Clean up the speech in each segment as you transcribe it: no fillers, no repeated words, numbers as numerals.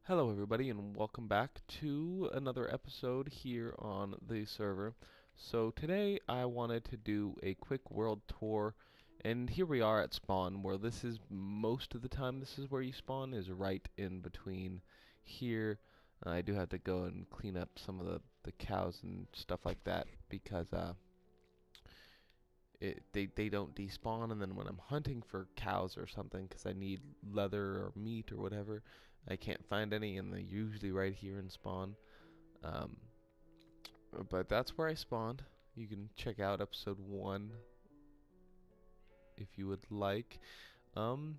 Hello everybody and welcome back to another episode here on the server. So today I wanted to do a quick world tour, and here we are at spawn, where this is most of the time this is where you spawn, is right in between here. I do have to go and clean up some of the cows and stuff like that because they don't despawn, and then when I'm hunting for cows or something because I need leather or meat or whatever, I can't find any, and they're usually right here in spawn. Um, but that's where I spawned. You can check out episode 1 if you would like. And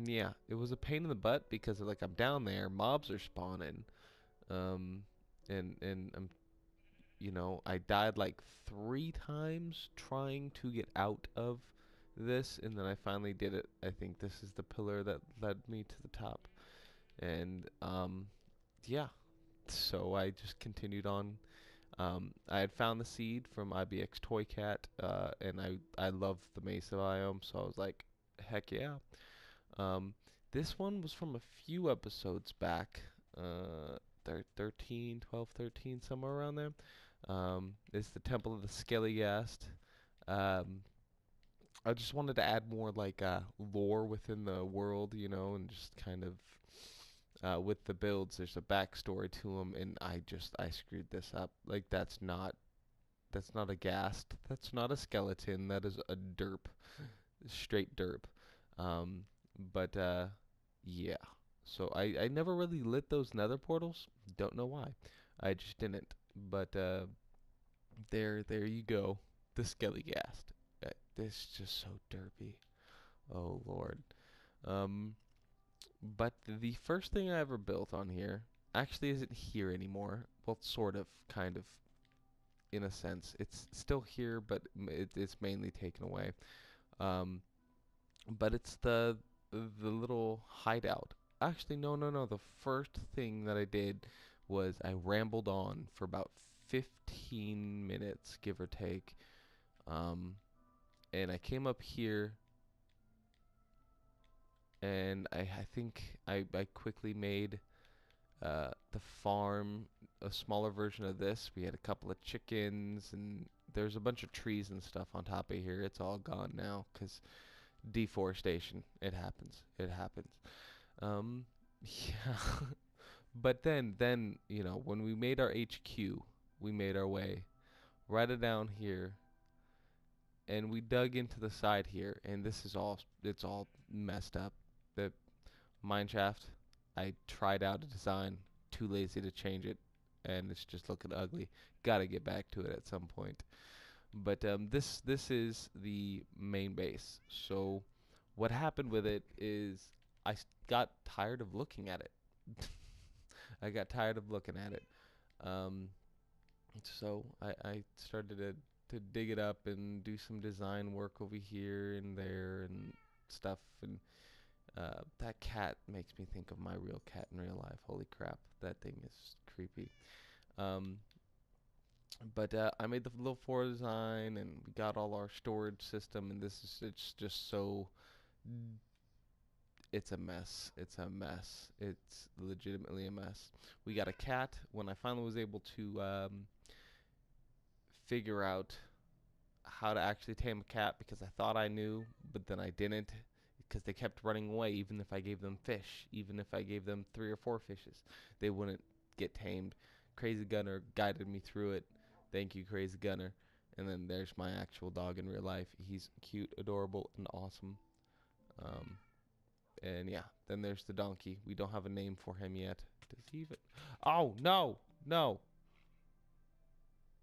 yeah, it was a pain in the butt because like I'm down there, mobs are spawning, um, and I'm I died like 3 times trying to get out of this, and then I finally did it. I think this is the pillar that led me to the top. And yeah, so I just continued on. I had found the seed from IBX Toy Cat, and I love the Mesa biome, so I was like, heck yeah. Um, this one was from a few episodes back, 13, 12, 13, somewhere around there. It's the Temple of the Skelligast. Um, I just wanted to add more like lore within the world, and just kind of with the builds. There's a backstory to them, and I screwed this up. Like that's not a ghast. That's not a skeleton. That is a derp, straight derp. Um, but yeah. So I never really lit those nether portals. Don't know why. I just didn't. But there you go. The Skelligast. This is just so derpy. Oh lord. Um, but the first thing I ever built on here actually isn't here anymore. Well, sort of, kind of, in a sense. It's still here, but it's mainly taken away. Um, but it's the little hideout. Actually, no. The first thing that I did was I rambled on for about 15 minutes, give or take. Um, and I came up here, and I think I quickly made the farm a smaller version of this. We had a couple of chickens, and there's a bunch of trees and stuff on top of here. It's all gone now because deforestation. It happens. It happens. Um, yeah. But then when we made our HQ, we made our way right down here, and we dug into the side here, and it's all messed up. The mine shaft, I tried out a design, too lazy to change it, and it's just looking ugly. Got to get back to it at some point. But this is the main base. So what happened with it is got tired of looking at it. I got tired of looking at it. Um, so I started to dig it up and do some design work over here and there and stuff. And that cat makes me think of my real cat in real life. Holy crap, that thing is creepy. Um, but I made the little floor design, and we got all our storage system, and it's just so, it's a mess. It's a mess. It's legitimately a mess. We got a cat. When I finally was able to figure out how to actually tame a cat, because I thought I knew, but then I didn't, because they kept running away. Even if I gave them fish, even if I gave them 3 or 4 fishes, they wouldn't get tamed. Crazy Gunner guided me through it. Thank you, Crazy Gunner. And then there's my actual dog in real life. He's cute, adorable, and awesome. Um, and yeah, then there's the donkey. We don't have a name for him yet. Does he even? Oh no, no!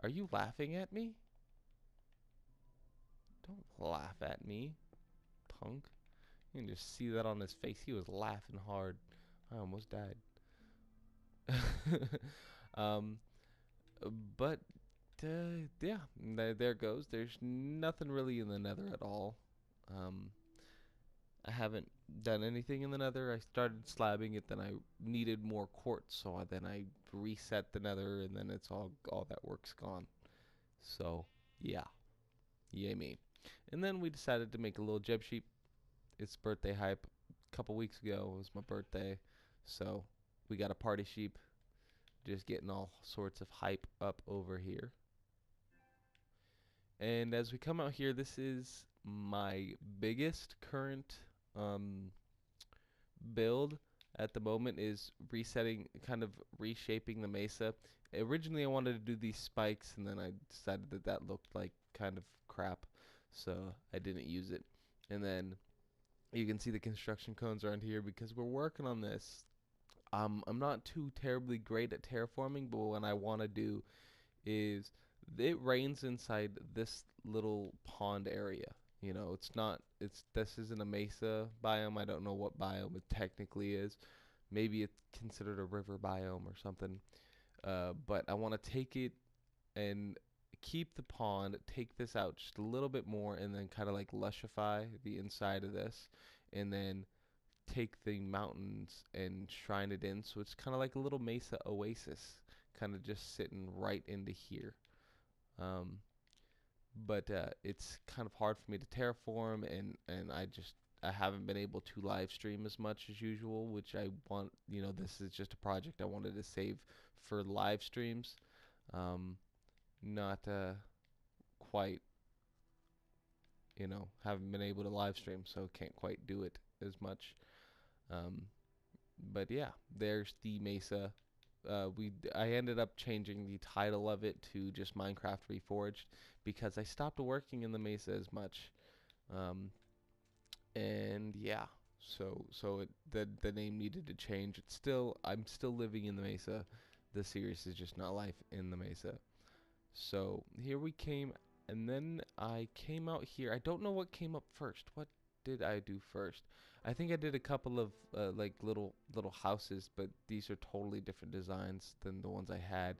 Are you laughing at me? Don't laugh at me, punk. You can just see that on his face. He was laughing hard. I almost died. um, but yeah, there goes. There's nothing really in the nether at all. Um, I haven't done anything in the nether. I started slabbing it, then I needed more quartz, so then I reset the nether, and then it's all that work's gone. So yeah, yay me. And then we decided to make a little Jeb sheep. It's birthday hype. A couple weeks ago it was my birthday, so We got a party sheep just getting all sorts of hype up over here. And as we come out here, this is my biggest current um, build at the moment is resetting, kind of reshaping the mesa. Originally, I wanted to do these spikes, and then I decided that that looked like kind of crap, so I didn't use it. And then you can see the construction cones around here because we're working on this. I'm not too terribly great at terraforming, but what I want to do is it rains inside this little pond area. You know, it's not, it's, this isn't a mesa biome. I don't know what biome it technically is. Maybe it's considered a river biome or something. But I want to take it and keep the pond, take this out just a little bit more, and then kind of like lushify the inside of this, and then take the mountains and shrine it in. So it's kind of like a little mesa oasis, kind of just sitting right into here. Um, but it's kind of hard for me to terraform, and I haven't been able to live stream as much as usual, which I want. You know, this is just a project I wanted to save for live streams. Not quite, you know, haven't been able to live stream, so can't quite do it as much. Um, but yeah, there's the Mesa. I ended up changing the title of it to just Minecraft Reforged because I stopped working in the Mesa as much. Um, and yeah, so the name needed to change. I'm still living in the Mesa. The series is just not life in the Mesa. So here we came, and then I came out here. I don't know what came up first. What did I do first? I think I did a couple of like little houses, but these are totally different designs than the ones I had.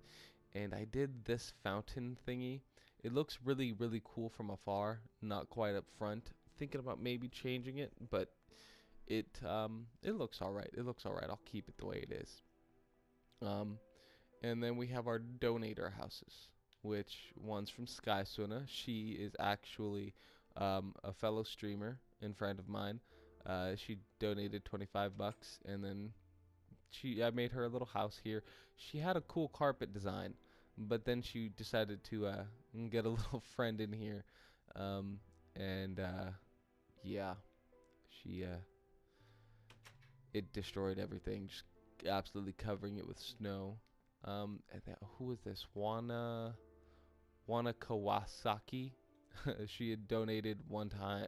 And I did this fountain thingy. It looks really cool from afar, not quite up front. Thinking about maybe changing it, but it looks all right. It looks all right. I'll keep it the way it is. Um, and then we have our donator houses, which one's from SkySuna. She is actually a fellow streamer and friend of mine. She donated 25 bucks, and then I made her a little house here. She had a cool carpet design, but then she decided to get a little friend in here, and yeah, she it destroyed everything, just absolutely covering it with snow. Who was this? Wana Kawasaki. She had donated one time,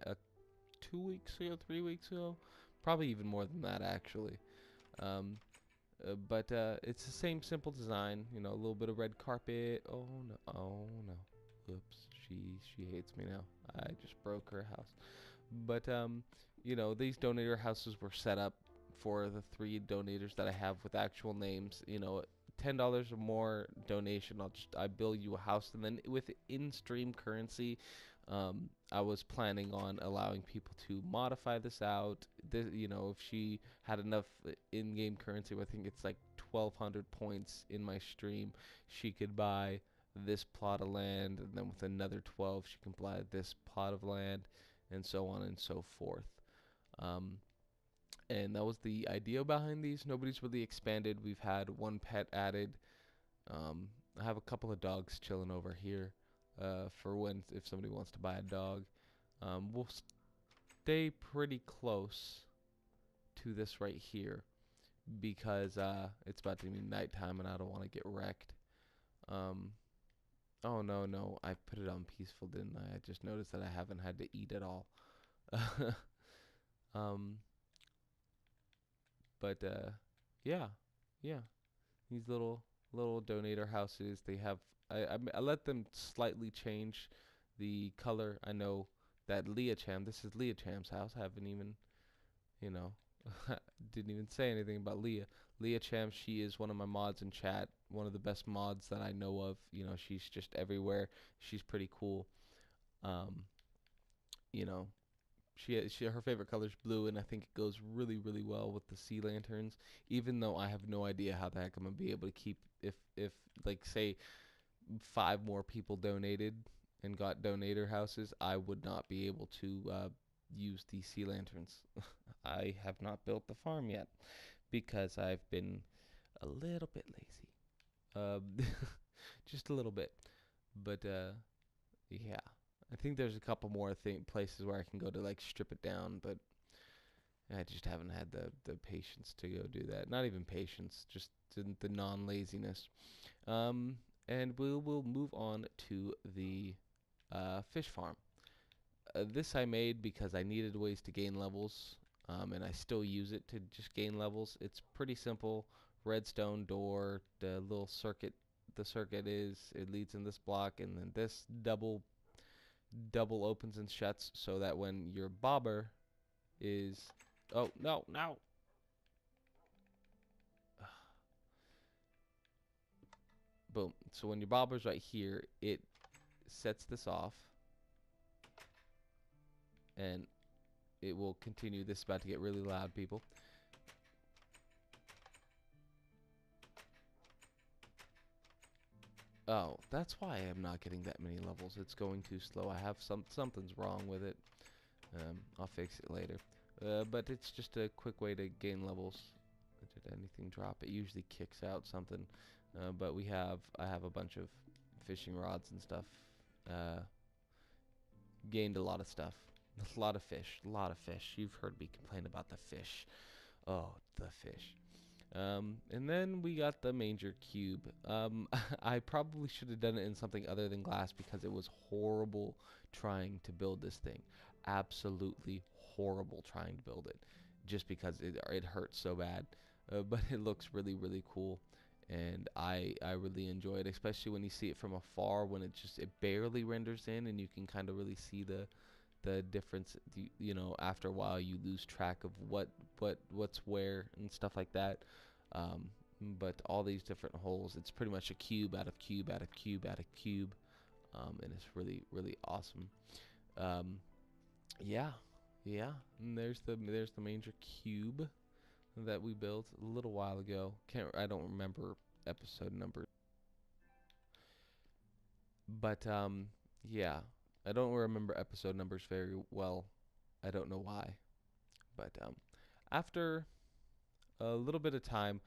2 weeks ago, 3 weeks ago, probably even more than that actually. Um, but it's the same simple design, you know, a little bit of red carpet. Oh no, oh no, oops, she hates me now. I just broke her house. But you know, these donator houses were set up for the 3 donators that I have with actual names. You know, $10 or more donation, I build you a house, and then with in-stream currency, I was planning on allowing people to modify this out. You know, if she had enough in-game currency, I think it's like 1,200 points in my stream, she could buy this plot of land, and then with another 12, she can buy this plot of land, and so on and so forth. Um, and that was the idea behind these. Nobody's really expanded. We've had one pet added. Um, I have a couple of dogs chilling over here for when if somebody wants to buy a dog. We'll stay pretty close to this right here because it's about to be nighttime and I don't want to get wrecked. Um, oh no, I put it on peaceful, didn't I? I just noticed that I haven't had to eat at all. um, but yeah, yeah. These little donator houses, they have. I let them slightly change the color. I know that Leah Cham. This is Leah Cham's house. I haven't even, you know, didn't even say anything about Leah. Leah Cham. She is one of my mods in chat. One of the best mods that I know of. You know, she's just everywhere. She's pretty cool. Um, you know, she her favorite color is blue, and I think it goes really well with the sea lanterns. Even though I have no idea how the heck I'm gonna be able to keep if like say 5 more people donated and got donator houses, I would not be able to use the sea lanterns. I have not built the farm yet because I've been a little bit lazy. Just a little bit. But yeah, I think there's a couple more places where I can go to like strip it down, but I just haven't had the patience to go do that. Not even patience, just the non-laziness. Um, and we will move on to the fish farm. This I made because I needed ways to gain levels, and I still use it to just gain levels. It's pretty simple. Redstone door, the little circuit. The circuit it leads in this block, and then this double opens and shuts so that when your bobber is, oh no no, boom. So when your bobber's right here, it sets this off, and it will continue. This is about to get really loud, people. Oh, that's why I'm not getting that many levels. It's going too slow. I have something's wrong with it. I'll fix it later. But it's just a quick way to gain levels. Did anything drop? It usually kicks out something. But I have a bunch of fishing rods and stuff. Gained a lot of stuff. A lot of fish. A lot of fish. You've heard me complain about the fish. Oh, the fish. And then we got the manger cube. I probably should have done it in something other than glass because it was horrible trying to build this thing. Absolutely horrible trying to build it, just because it hurts so bad. But it looks really really cool, and I really enjoy it, especially when you see it from afar when it barely renders in, and you can kind of really see the difference. You know, after a while you lose track of what's where and stuff like that. um, but all these different holes, it's pretty much a cube out of cube out of cube out of cube. And it's really really awesome. um, yeah, yeah, and there's the manger cube that we built a little while ago. I don't remember episode numbers, but yeah, I don't remember episode numbers very well. I don't know why. But after a little bit of time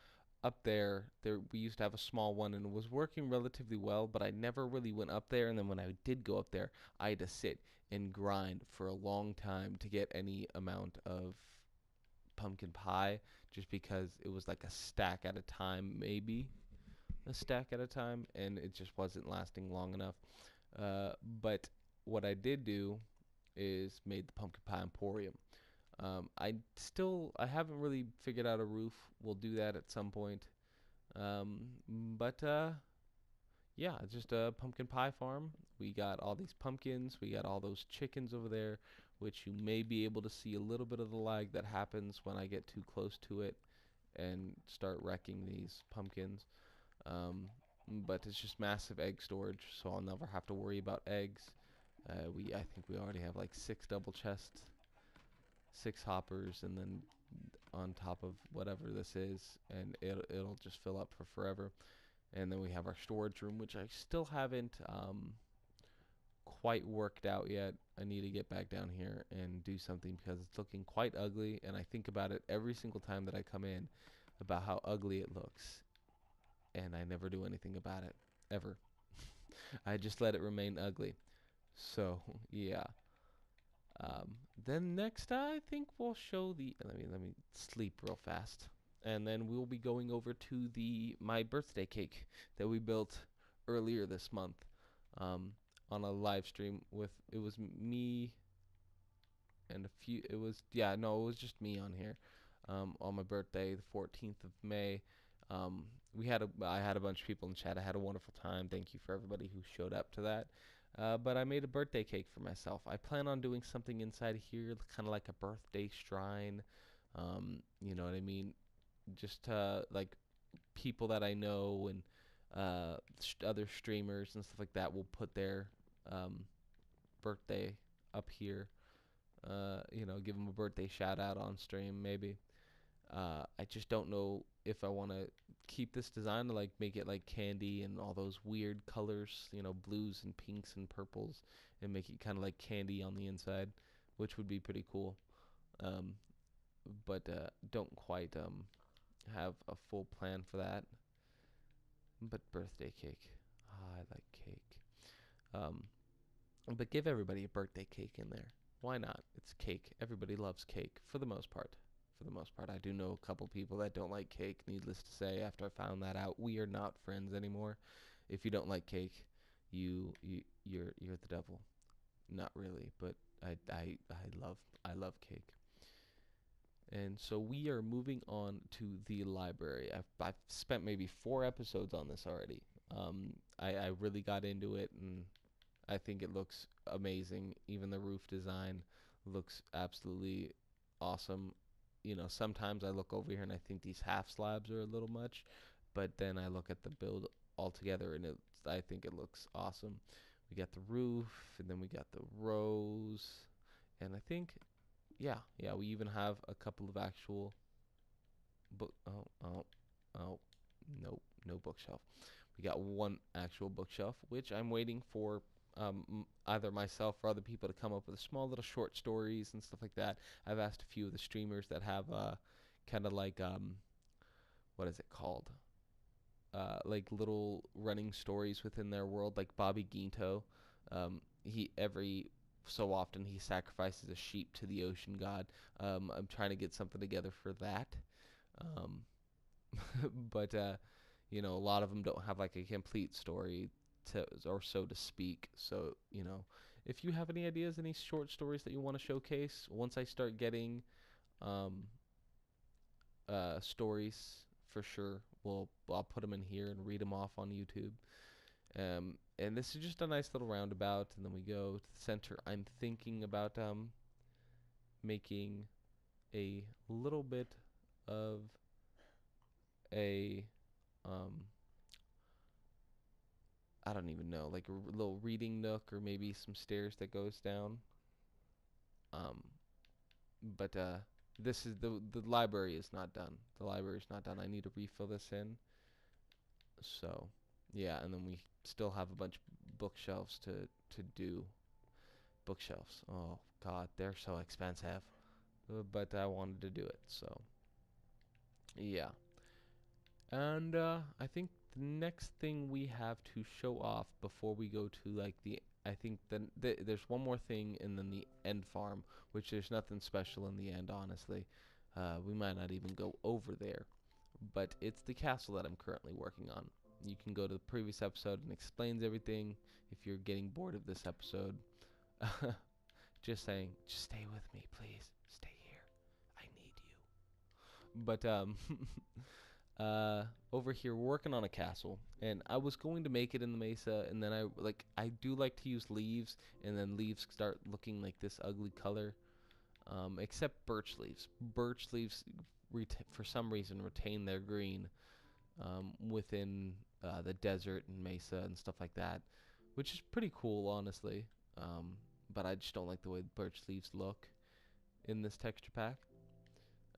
up there we used to have a small one, and it was working relatively well, but I never really went up there. And then when I did go up there, I had to sit and grind for a long time to get any amount of pumpkin pie, just because it was like a stack at a time, maybe a stack at a time, and it just wasn't lasting long enough. But what I did do is made the pumpkin pie emporium. I haven't really figured out a roof. We'll do that at some point. Um, but yeah, it's just a pumpkin pie farm. We got all these pumpkins. We got all those chickens over there, which you may be able to see a little bit of the lag that happens when I get too close to it and start wrecking these pumpkins. Um, but it's just massive egg storage, so I'll never have to worry about eggs. I think we already have like 6 double chests, 6 hoppers, and then on top of whatever this is, and it'll just fill up for forever. And then we have our storage room, which I still haven't quite worked out yet. I need to get back down here and do something because it's looking quite ugly, and I think about it every single time that I come in about how ugly it looks, and I never do anything about it ever. I just let it remain ugly. So yeah. Then next, I think we'll show the. Let me sleep real fast, and then we'll be going over to the my birthday cake that we built earlier this month, um, on a live stream with. It was me and a few. It was yeah no, it was just me on here, on my birthday, the 14th of May. I had a bunch of people in chat. I had a wonderful time. Thank you for everybody who showed up to that. But I made a birthday cake for myself. I plan on doing something inside here, kind of like a birthday shrine. You know what I mean? Just like people that I know and other streamers and stuff like that will put their um, birthday up here. You know, give them a birthday shout out on stream, maybe. I just don't know if I want to keep this design to like make it like candy and all those weird colors, you know, blues and pinks and purples, and make it kind of like candy on the inside, which would be pretty cool. Um, but don't quite have a full plan for that. But birthday cake. I like cake. Um, but give everybody a birthday cake in there. Why not? It's cake. Everybody loves cake for the most part. For the most part, I do know a couple people that don't like cake. Needless to say, after I found that out, we are not friends anymore. If you don't like cake, you're the devil. Not really, but I love cake. And so we are moving on to the library. I've spent maybe 4 episodes on this already. I really got into it, and I think it looks amazing. Even the roof design looks absolutely awesome. Sometimes I look over here and I think these half slabs are a little much, but then I look at the build altogether and I think it looks awesome. We got the roof, and then we got the rows, and I think, yeah, we even have a couple of actual book. Oh, nope, no bookshelf. We got one actual bookshelf, which I'm waiting for either myself or other people to come up with small little short stories and stuff like that. I've asked a few of the streamers that have kind of like what is it called? Like little running stories within their world, like Bobby Ginto. He every so often he sacrifices a sheep to the ocean god. I'm trying to get something together for that. Um, but a lot of them don't have like a complete story or so to speak. So if you have any ideas, any short stories that you want to showcase, once I start getting um, stories, for sure, I'll put them in here and read them off on YouTube. And this is just a nice little roundabout, and then we go to the center. I'm thinking about making a little bit of a um, I don't even know, like a little reading nook or maybe some stairs that goes down. Um, but this is the library is not done. The library is not done. I need to refill this in. So, yeah, and then we still have a bunch of bookshelves to do. Bookshelves. Oh God, they're so expensive. But I wanted to do it, so yeah. And I think the next thing we have to show off before we go to like I think there's one more thing, and then the end farm, which there's nothing special in the end, honestly. We might not even go over there, but it's the castle that I'm currently working on. You can go to the previous episode and explains everything if you're getting bored of this episode. Just saying, just stay with me, please. Stay here. I need you. But over here we're working on a castle, and I was going to make it in the mesa, and then I do like to use leaves, and then leaves start looking like this ugly color, except birch leaves. Birch leaves for some reason retain their green within the desert and mesa and stuff like that, which is pretty cool, honestly. But I just don't like the way birch leaves look in this texture pack.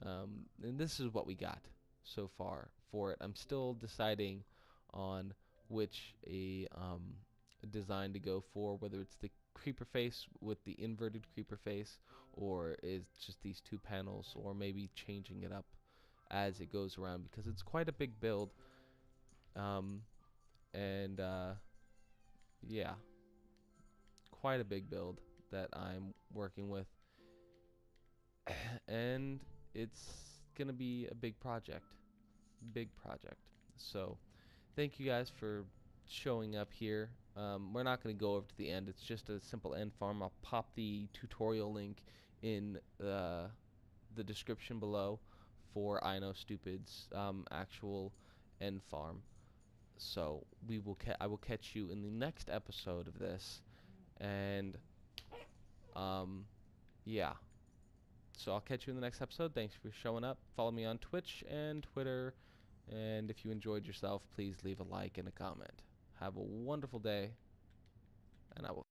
And this is what we got so far for it. I'm still deciding on which a design to go for, whether it's the creeper face with the inverted creeper face, or is just these two panels, or maybe changing it up as it goes around, because it's quite a big build. And yeah, quite a big build that I'm working with. And it's gonna be a big project. Big project. So thank you guys for showing up here. We're not going to go over to the end. It's just a simple end farm. I'll pop the tutorial link in the description below for I Know Stupid's actual end farm. So I will catch you in the next episode of this, and um, yeah. So I'll catch you in the next episode. Thanks for showing up. Follow me on Twitch and Twitter. And if you enjoyed yourself, please leave a like and a comment. Have a wonderful day, and I will